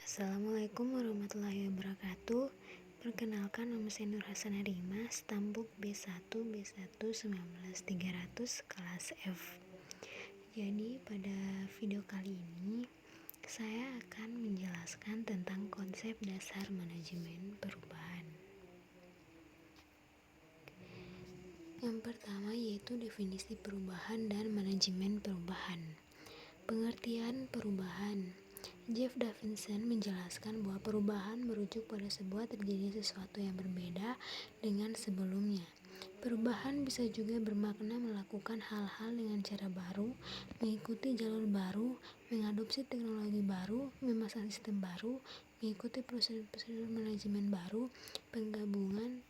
Assalamualaikum warahmatullahi wabarakatuh. Perkenalkan, nama saya Nur Hasanah Rima, Stambuk B1 19300 kelas F. Jadi pada video kali ini saya akan menjelaskan tentang konsep dasar manajemen perubahan. Yang pertama yaitu definisi perubahan dan manajemen perubahan. Pengertian perubahan. Jeff Davidson menjelaskan bahwa perubahan merujuk pada sebuah terjadi sesuatu yang berbeda dengan sebelumnya. Perubahan bisa juga bermakna melakukan hal-hal dengan cara baru, mengikuti jalur baru, mengadopsi teknologi baru, memasang sistem baru, mengikuti prosedur manajemen baru, penggabungan,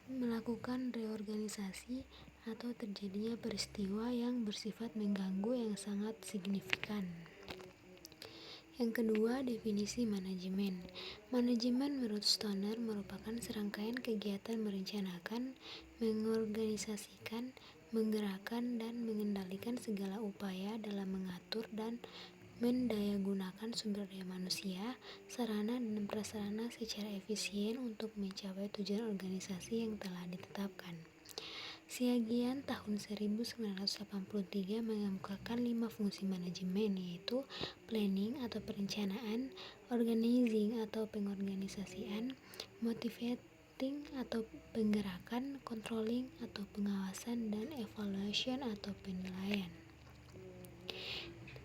melakukan reorganisasi, atau terjadinya peristiwa yang bersifat mengganggu yang sangat signifikan. Yang kedua, definisi manajemen. Manajemen menurut Stoner merupakan serangkaian kegiatan merencanakan, mengorganisasikan, menggerakkan, dan mengendalikan segala upaya dalam mengatur dan mendayagunakan sumber daya manusia, sarana dan prasarana secara efisien untuk mencapai tujuan organisasi yang telah ditetapkan. Siagian tahun 1983 mengemukakan 5 fungsi manajemen, yaitu planning atau perencanaan, organizing atau pengorganisasian, motivating atau penggerakan, controlling atau pengawasan, dan evaluation atau penilaian.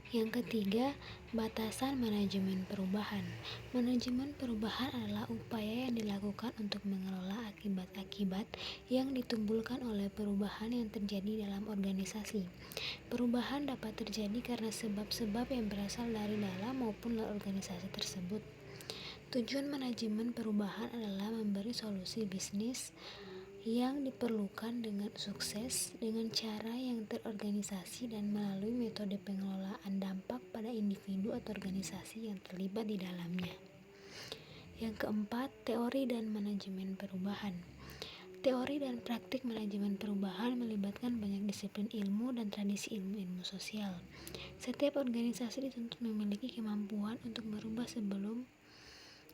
Yang ketiga, batasan manajemen perubahan. Manajemen perubahan adalah upaya yang dilakukan untuk mengelola akibat-akibat yang ditimbulkan oleh perubahan yang terjadi dalam organisasi. Perubahan dapat terjadi karena sebab-sebab yang berasal dari dalam maupun luar organisasi tersebut. Tujuan manajemen perubahan adalah memberi solusi bisnis yang diperlukan dengan sukses dengan cara yang terorganisasi dan melalui metode pengelolaan dampak pada individu atau organisasi yang terlibat di dalamnya. Yang keempat, teori dan manajemen perubahan. Teori dan praktik manajemen perubahan melibatkan banyak disiplin ilmu dan tradisi ilmu-ilmu sosial. Setiap organisasi dituntut memiliki kemampuan untuk berubah sebelum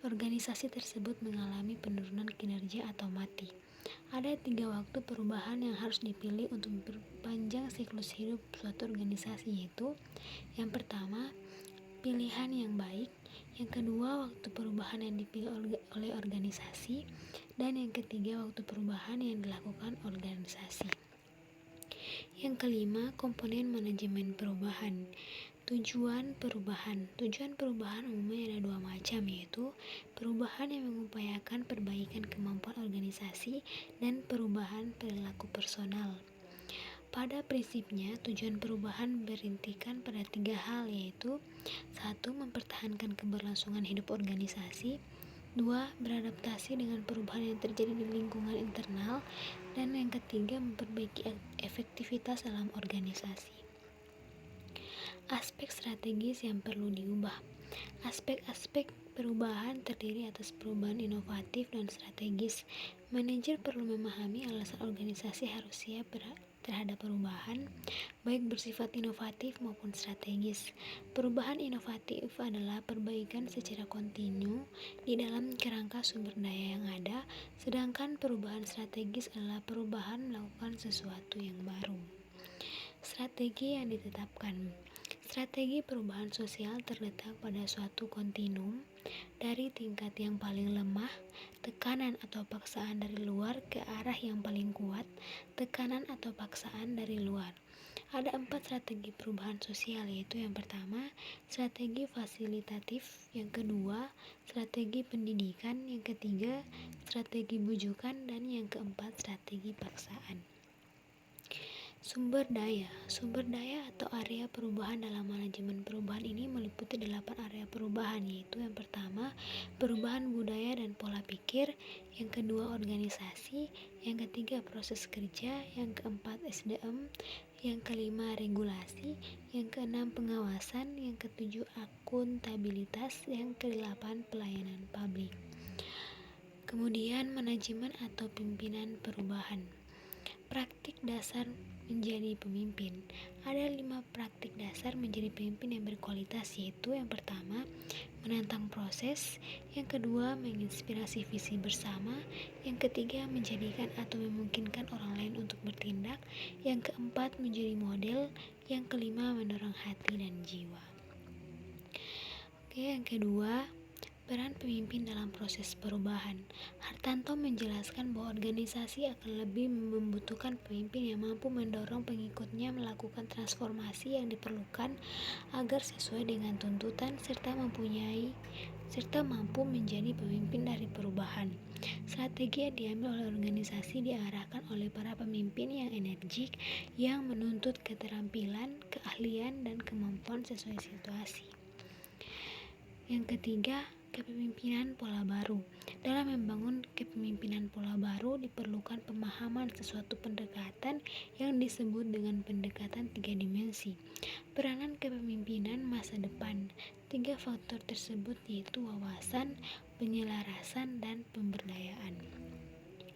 organisasi tersebut mengalami penurunan kinerja atau mati. Ada 3 waktu perubahan yang harus dipilih untuk memperpanjang siklus hidup suatu organisasi, yaitu yang pertama, pilihan yang baik, yang kedua, waktu perubahan yang dipilih oleh organisasi, dan yang ketiga, waktu perubahan yang dilakukan organisasi. Yang kelima, komponen manajemen perubahan. Tujuan perubahan umumnya ada 2 macam, yaitu perubahan yang mengupayakan perbaikan kemampuan organisasi dan perubahan perilaku personal. Pada prinsipnya, tujuan perubahan berintikan pada 3 hal, yaitu 1. Mempertahankan keberlangsungan hidup organisasi, 2. Beradaptasi dengan perubahan yang terjadi di lingkungan internal, dan yang ketiga, memperbaiki efektivitas dalam organisasi. Aspek strategis yang perlu diubah. Aspek-aspek perubahan terdiri atas perubahan inovatif dan strategis. Manajer perlu memahami alasan organisasi harus siap terhadap perubahan, baik bersifat inovatif maupun strategis. Perubahan inovatif adalah perbaikan secara kontinu di dalam kerangka sumber daya yang ada, sedangkan perubahan strategis adalah perubahan melakukan sesuatu yang baru. Strategi yang ditetapkan. Strategi perubahan sosial terletak pada suatu kontinum dari tingkat yang paling lemah, tekanan atau paksaan dari luar, ke arah yang paling kuat, tekanan atau paksaan dari luar. Ada 4 strategi perubahan sosial, yaitu yang pertama, strategi fasilitatif, yang kedua, strategi pendidikan, yang ketiga, strategi bujukan, dan yang keempat, strategi paksaan. Sumber daya atau area perubahan dalam manajemen perubahan ini meliputi 8 area perubahan, yaitu yang pertama, perubahan budaya dan pola pikir, yang kedua, organisasi, yang ketiga, proses kerja, yang keempat, SDM, yang kelima, regulasi, yang keenam, pengawasan, yang ketujuh, akuntabilitas, yang kedelapan, pelayanan publik. Kemudian, manajemen atau pimpinan perubahan. Praktik dasar menjadi pemimpin. Ada 5 praktik dasar menjadi pemimpin yang berkualitas, yaitu yang pertama, menantang proses, yang kedua, menginspirasi visi bersama, yang ketiga, menjadikan atau memungkinkan orang lain untuk bertindak, yang keempat, menjadi model, yang kelima, mendorong hati dan jiwa. Oke, yang kedua, peran pemimpin dalam proses perubahan. Hartanto menjelaskan bahwa organisasi akan lebih membutuhkan pemimpin yang mampu mendorong pengikutnya melakukan transformasi yang diperlukan agar sesuai dengan tuntutan serta mampu menjadi pemimpin dari perubahan. Strategi yang diambil oleh organisasi diarahkan oleh para pemimpin yang energik yang menuntut keterampilan, keahlian, dan kemampuan sesuai situasi. Yang ketiga, kepemimpinan pola baru. Dalam membangun kepemimpinan pola baru diperlukan pemahaman sesuatu pendekatan yang disebut dengan pendekatan 3 dimensi. Peranan kepemimpinan masa depan. 3 faktor tersebut yaitu wawasan, penyelarasan, dan pemberdayaan.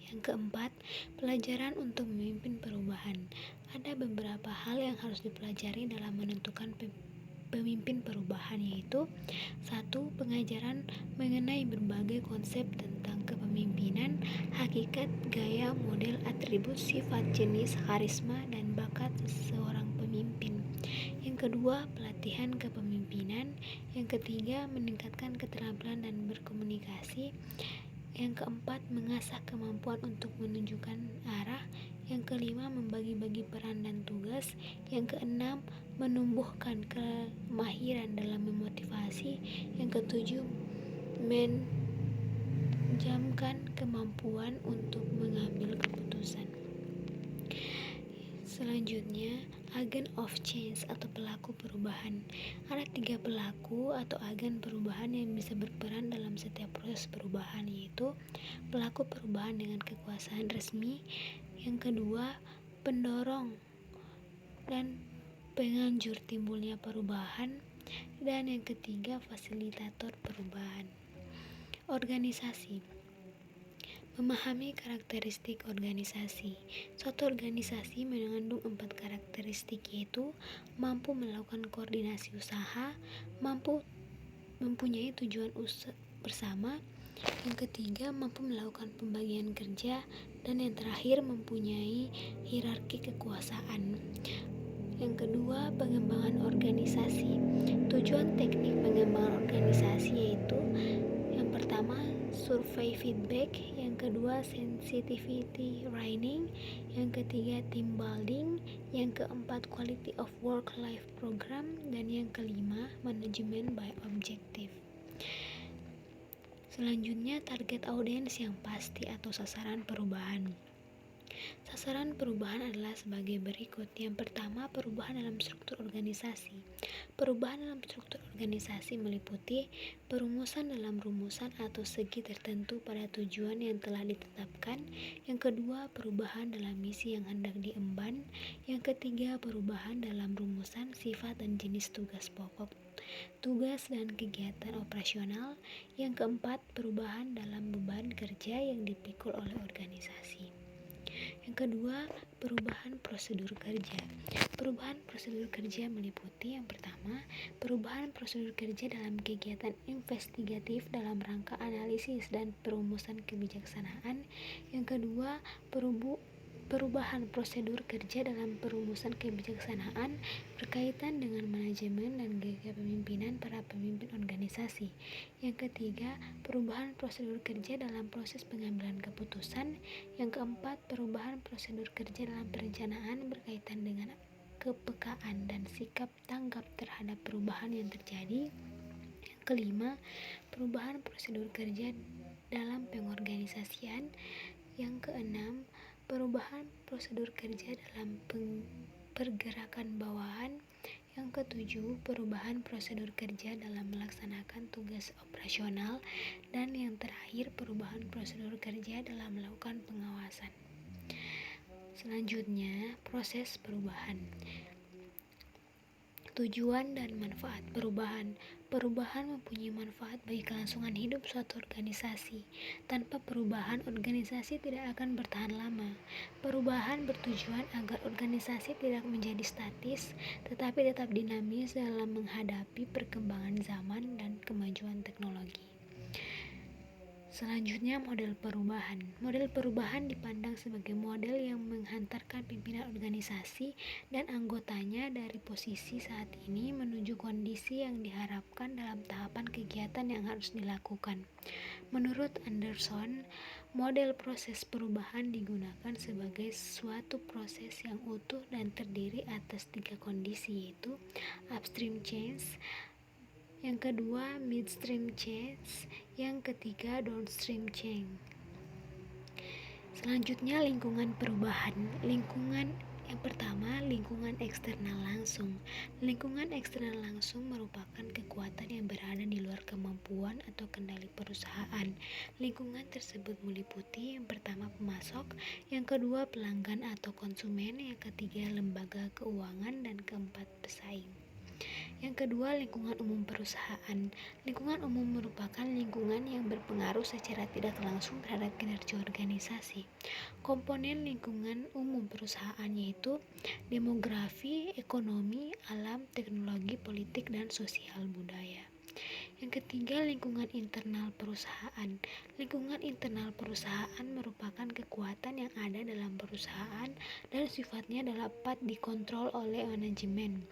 Yang keempat, pelajaran untuk memimpin perubahan. Ada beberapa hal yang harus dipelajari dalam menentukan pemimpin perubahan, yaitu 1. Pengajaran mengenai berbagai konsep tentang kepemimpinan, hakikat, gaya, model, atribut, sifat, jenis, karisma, dan bakat seorang pemimpin. Yang kedua, pelatihan kepemimpinan. Yang ketiga, meningkatkan keterampilan dan berkomunikasi. Yang keempat, mengasah kemampuan untuk menunjukkan arah. Yang kelima, membagi-bagi peran dan tugas. Yang keenam, menumbuhkan kemahiran dalam memotivasi. Yang ketujuh, menjamkan kemampuan untuk mengambil keputusan. Selanjutnya, agen of change atau pelaku perubahan. Ada 3 pelaku atau agen perubahan yang bisa berperan dalam setiap proses perubahan, yaitu pelaku perubahan dengan kekuasaan resmi, yang kedua, pendorong dan penganjur timbulnya perubahan, dan yang ketiga, fasilitator perubahan. Organisasi. Memahami karakteristik organisasi. Suatu organisasi mengandung 4 karakteristik, yaitu mampu melakukan koordinasi usaha, mampu mempunyai tujuan bersama, yang ketiga mampu melakukan pembagian kerja, dan yang terakhir mempunyai hierarki kekuasaan. Yang kedua, pengembangan organisasi. Tujuan teknik pengembangan organisasi yaitu yang pertama, survei feedback, yang kedua, sensitivity training, yang ketiga, team building, yang keempat, quality of work life program, dan yang kelima, manajemen by objective. Selanjutnya, target audiens yang pasti atau sasaran perubahan. Sasaran perubahan adalah sebagai berikut. Yang pertama, perubahan dalam struktur organisasi. Perubahan dalam struktur organisasi meliputi perumusan dalam rumusan atau segi tertentu pada tujuan yang telah ditetapkan. Yang kedua, perubahan dalam misi yang hendak diemban. Yang ketiga, perubahan dalam rumusan sifat dan jenis tugas pokok, tugas dan kegiatan operasional. Yang keempat, perubahan dalam beban kerja yang dipikul oleh organisasi. Yang kedua, perubahan prosedur kerja. Perubahan prosedur kerja meliputi yang pertama, perubahan prosedur kerja dalam kegiatan investigatif dalam rangka analisis dan perumusan kebijaksanaan. Yang kedua, perubahan prosedur kerja dalam perumusan kebijaksanaan berkaitan dengan manajemen dan gaya kepemimpinan para pemimpin organisasi. Yang ketiga, perubahan prosedur kerja dalam proses pengambilan keputusan. Yang keempat, perubahan prosedur kerja dalam perencanaan berkaitan dengan kepekaan dan sikap tanggap terhadap perubahan yang terjadi. Yang kelima, perubahan prosedur kerja dalam pengorganisasian. Yang keenam, perubahan prosedur kerja dalam pergerakan bawahan. Yang ketujuh, perubahan prosedur kerja dalam melaksanakan tugas operasional. Dan yang terakhir, perubahan prosedur kerja dalam melakukan pengawasan. Selanjutnya, proses perubahan. Tujuan dan manfaat perubahan. Perubahan mempunyai manfaat bagi kelangsungan hidup suatu organisasi. Tanpa perubahan, organisasi tidak akan bertahan lama. Perubahan bertujuan agar organisasi tidak menjadi statis, tetapi tetap dinamis dalam menghadapi perkembangan zaman dan kemajuan teknologi. Selanjutnya, model perubahan. Model perubahan dipandang sebagai model yang menghantarkan pimpinan organisasi dan anggotanya dari posisi saat ini menuju kondisi yang diharapkan dalam tahapan kegiatan yang harus dilakukan. Menurut Anderson, model proses perubahan digunakan sebagai suatu proses yang utuh dan terdiri atas 3 kondisi, yaitu upstream change, yang kedua midstream change, yang ketiga downstream change. Selanjutnya, lingkungan perubahan. Yang pertama, lingkungan eksternal langsung. Lingkungan eksternal langsung merupakan kekuatan yang berada di luar kemampuan atau kendali perusahaan. Lingkungan tersebut meliputi yang pertama pemasok, yang kedua pelanggan atau konsumen, yang ketiga lembaga keuangan, dan keempat pesaing. Yang kedua, lingkungan umum perusahaan. Lingkungan umum merupakan lingkungan yang berpengaruh secara tidak langsung terhadap kinerja organisasi. Komponen lingkungan umum perusahaan yaitu demografi, ekonomi, alam, teknologi, politik, dan sosial budaya. Yang ketiga, lingkungan internal perusahaan. Lingkungan internal perusahaan merupakan kekuatan yang ada dalam perusahaan dan sifatnya dapat dikontrol oleh manajemen.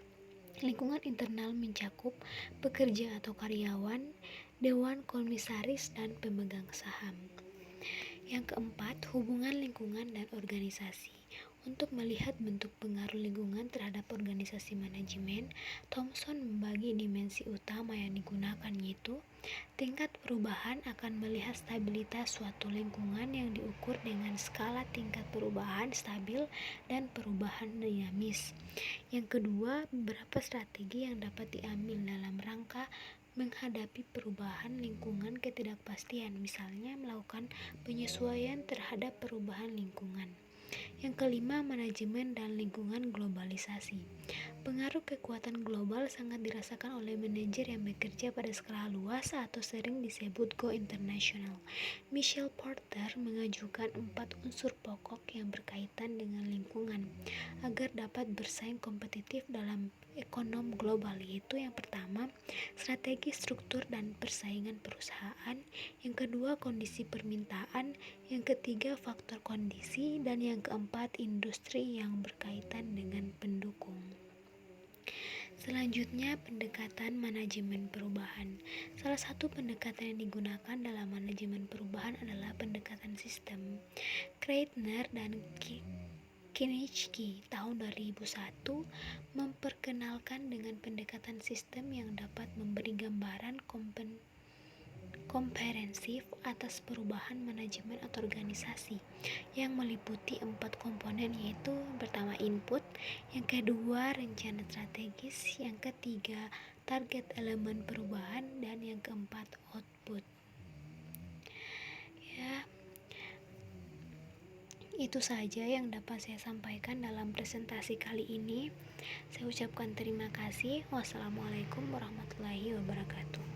Lingkungan internal mencakup pekerja atau karyawan, dewan komisaris, dan pemegang saham. Yang keempat, hubungan lingkungan dan organisasi. Untuk melihat bentuk pengaruh lingkungan terhadap organisasi manajemen, Thomson membagi dimensi utama yang digunakan, yaitu tingkat perubahan akan melihat stabilitas suatu lingkungan yang diukur dengan skala tingkat perubahan stabil dan perubahan dinamis. Yang kedua, beberapa strategi yang dapat diambil dalam rangka menghadapi perubahan lingkungan ketidakpastian, misalnya melakukan penyesuaian terhadap perubahan lingkungan. Yang kelima, manajemen dan lingkungan globalisasi. Pengaruh kekuatan global sangat dirasakan oleh manajer yang bekerja pada skala luas atau sering disebut go international. Michelle Porter mengajukan 4 unsur pokok yang berkaitan dengan lingkungan agar dapat bersaing kompetitif dalam ekonomi global, yaitu yang pertama, strategi struktur dan persaingan perusahaan, yang kedua, kondisi permintaan, yang ketiga, faktor kondisi, dan yang keempat, industri yang berkaitan dengan pendukung. Selanjutnya, pendekatan manajemen perubahan. Salah satu pendekatan yang digunakan dalam manajemen perubahan adalah pendekatan sistem. Kreitner dan Kinichki tahun 2001 memperkenalkan dengan pendekatan sistem yang dapat memberi gambaran komprehensif atas perubahan manajemen atau organisasi yang meliputi 4 komponen, yaitu pertama input, yang kedua rencana strategis, yang ketiga target elemen perubahan, dan yang keempat output. Itu saja yang dapat saya sampaikan dalam presentasi kali ini. Saya ucapkan terima kasih. Wassalamualaikum warahmatullahi wabarakatuh.